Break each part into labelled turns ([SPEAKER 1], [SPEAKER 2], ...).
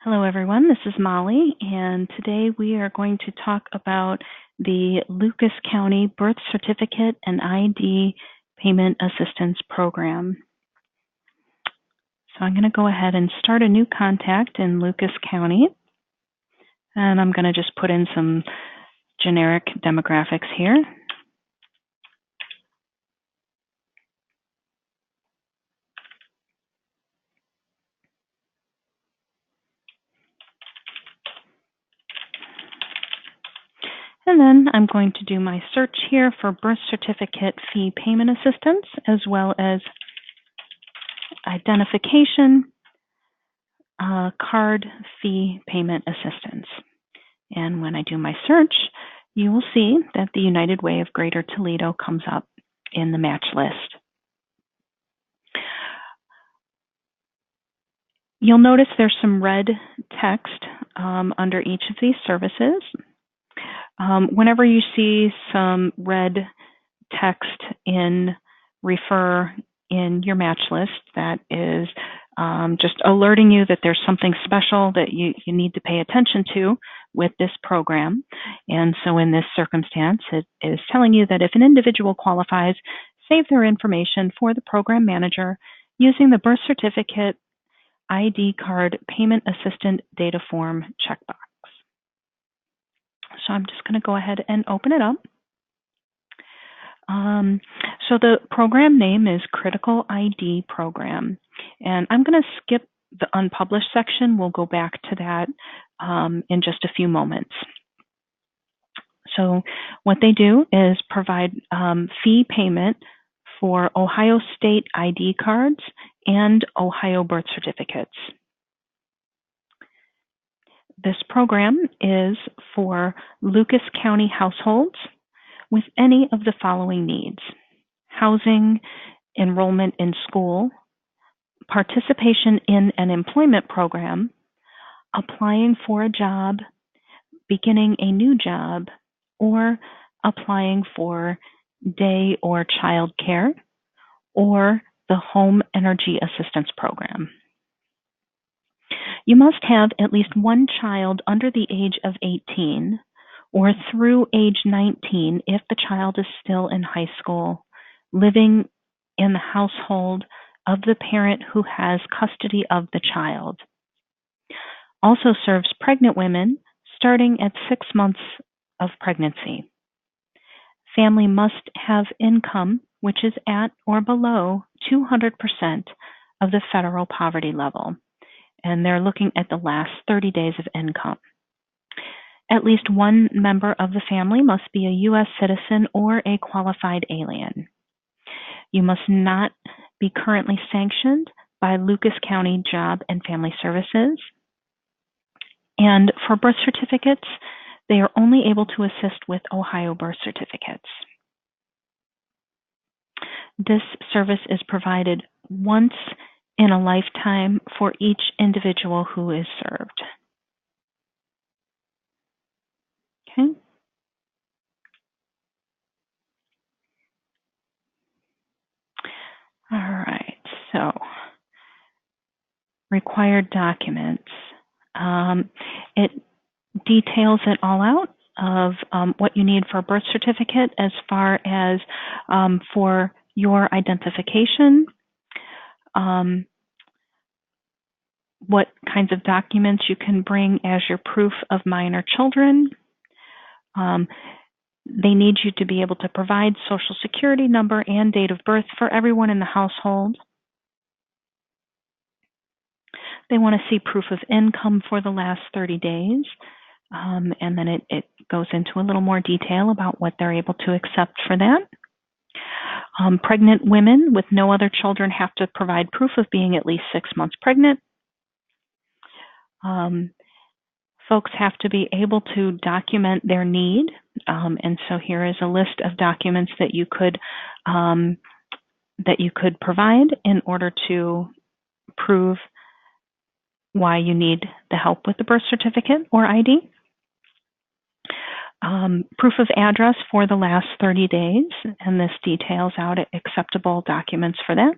[SPEAKER 1] Hello, everyone. This is Molly, and today we are going to talk about the Lucas County Birth Certificate and ID Payment Assistance Program. So I'm going to go ahead and start a new contact in Lucas County, and I'm going to just put in some generic demographics here. And then I'm going to do my search here for birth certificate fee payment assistance, as well as identification card fee payment assistance. And when I do my search, you will see that the United Way of Greater Toledo comes up in the match list. You'll notice there's some red text under each of these services. Whenever you see some red text in refer in your match list, that is just alerting you that there's something special that you need to pay attention to with this program. And so in this circumstance, it is telling you that if an individual qualifies, save their information for the program manager using the birth certificate ID card payment assistant data form checkbox. So I'm just going to go ahead and open it up. So the program name is Critical ID Program, and I'm going to skip the unpublished section. We'll go back to that in just a few moments. So what they do is provide fee payment for Ohio State ID cards and Ohio birth certificates. This program is for Lucas County households with any of the following needs: housing, enrollment in school, participation in an employment program, applying for a job, beginning a new job, or applying for day or child care, or the Home Energy Assistance Program. You must have at least one child under the age of 18 or through age 19 if the child is still in high school, living in the household of the parent who has custody of the child. Also serves pregnant women starting at 6 months of pregnancy. Family must have income which is at or below 200% of the federal poverty level, and they're looking at the last 30 days of income. At least one member of the family must be a U.S. citizen or a qualified alien. You must not be currently sanctioned by Lucas County Job and Family Services. And for birth certificates, they are only able to assist with Ohio birth certificates. This service is provided once in a lifetime for each individual who is served. Okay. All right, so required documents. It details it all out of what you need for a birth certificate as far as for your identification, what kinds of documents you can bring as your proof of minor children. They need you to be able to provide social security number and date of birth for everyone in the household. They want to see proof of income for the last 30 days. And then it goes into a little more detail about what they're able to accept for that. Pregnant women with no other children have to provide proof of being at least 6 months pregnant. Folks have to be able to document their need. And so here is a list of documents that you could provide in order to prove why you need the help with the birth certificate or ID. Proof of address for the last 30 days, and this details out acceptable documents for that.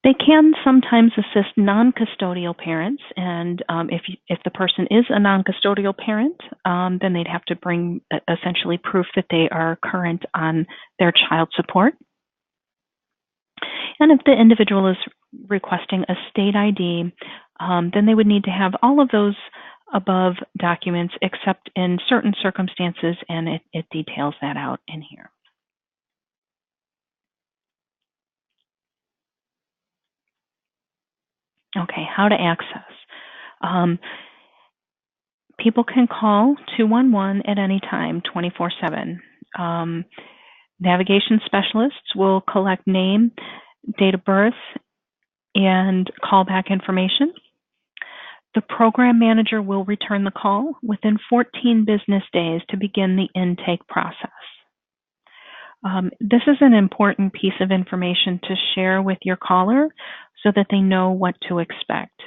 [SPEAKER 1] They can sometimes assist non-custodial parents, and if the person is a non-custodial parent, then they'd have to bring essentially proof that they are current on their child support. And if the individual is requesting a state ID, then they would need to have all of those above documents except in certain circumstances, and it details that out in here. Okay, how to access. People can call 211 at any time, 24/7. Navigation specialists will collect name, date of birth, and callback information. The program manager will return the call within 14 business days to begin the intake process. This is an important piece of information to share with your caller so that they know what to expect.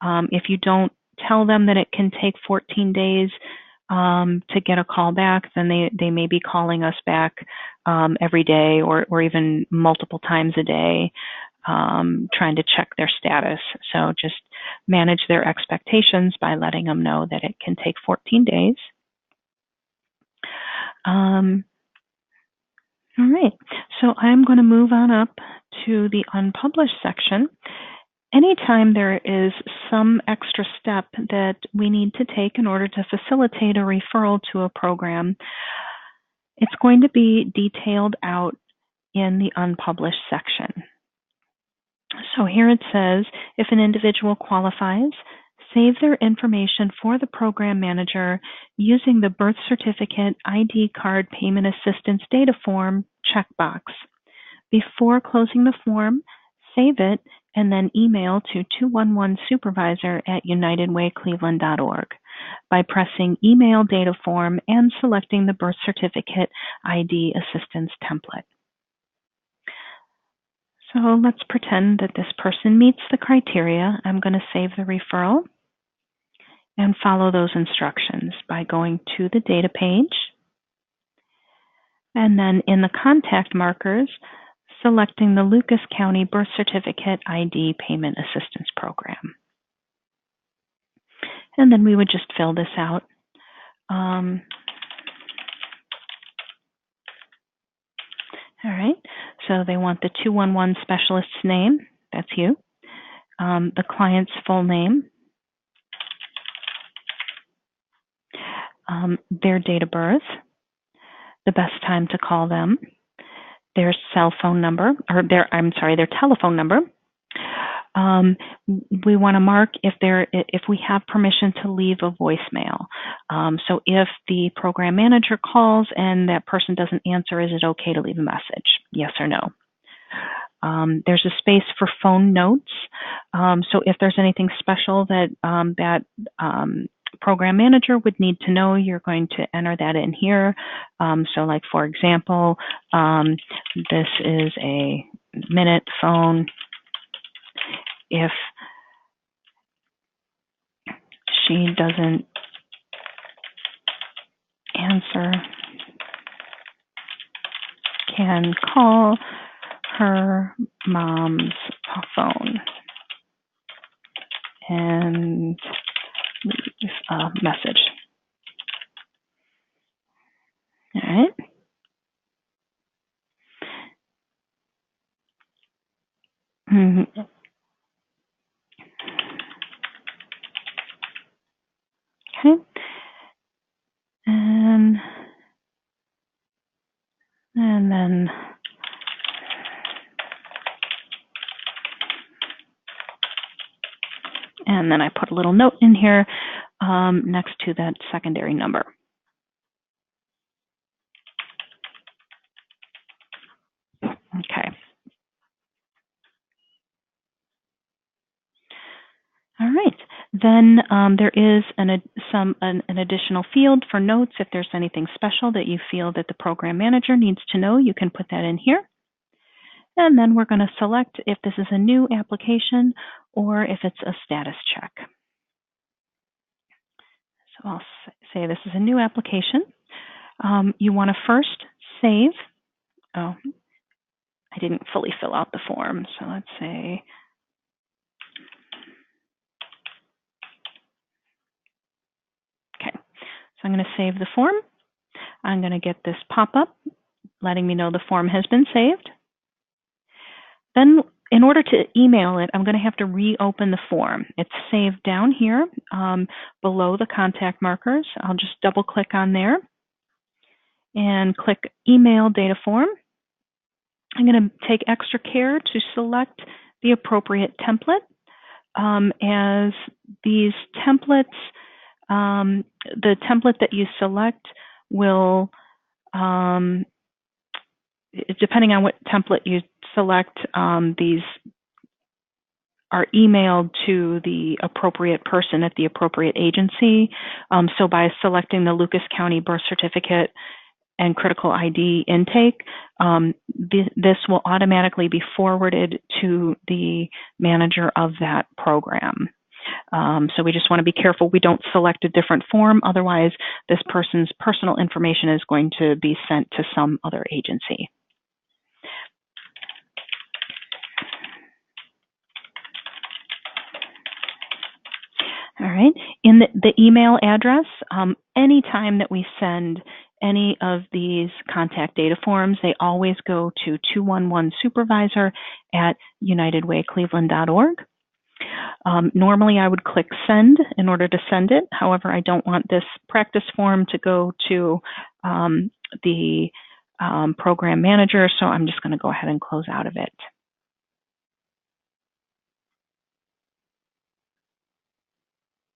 [SPEAKER 1] If you don't tell them that it can take 14 days to get a call back, then they may be calling us back every day or even multiple times a day, trying to check their status. So just manage their expectations by letting them know that it can take 14 days. All right, so I'm going to move on up to the unpublished section. Anytime there is some extra step that we need to take in order to facilitate a referral to a program, it's going to be detailed out in the unpublished section. So here it says, if an individual qualifies, save their information for the program manager using the birth certificate ID card payment assistance data form checkbox. Before closing the form, save it and then email to 211supervisor@unitedwaycleveland.org by pressing email data form and selecting the birth certificate ID assistance template. So let's pretend that this person meets the criteria. I'm going to save the referral and follow those instructions by going to the data page. And then in the contact markers, selecting the Lucas County Birth Certificate ID Payment Assistance Program. And then we would just fill this out. All right, so they want the 211 specialist's name, that's you, the client's full name, their date of birth, the best time to call them, their cell phone number, or their telephone number. We want to mark if we have permission to leave a voicemail. So if the program manager calls and that person doesn't answer, is it okay to leave a message? Yes or no? There's a space for phone notes. So if there's anything special that program manager would need to know, you're going to enter that in here. So like, for example, this is a minute phone. If she doesn't answer, can call her mom's phone and leave a message. All right. Okay. And then I put a little note in here next to that secondary number. Okay. All right. Then there is an additional field for notes. If there's anything special that you feel that the program manager needs to know, you can put that in here. And then we're going to select if this is a new application or if it's a status check. So I'll say this is a new application. You want to first save. Oh, I didn't fully fill out the form. So let's say, okay, so I'm going to save the form. I'm going to get this pop-up letting me know the form has been saved. Then in order to email it, I'm going to have to reopen the form. It's saved down here below the contact markers. I'll just double click on there and click Email Data Form. I'm going to take extra care to select the appropriate template, as these templates, the template that you select will, depending on what template you select, these are emailed to the appropriate person at the appropriate agency. So by selecting the Lucas County Birth Certificate and Critical ID intake, this will automatically be forwarded to the manager of that program. So we just want to be careful we don't select a different form, otherwise this person's personal information is going to be sent to some other agency. All right, in the email address, anytime that we send any of these contact data forms, they always go to 211supervisor@unitedwaycleveland.org. Normally I would click send in order to send it. However, I don't want this practice form to go to the program manager, so I'm just going to go ahead and close out of it.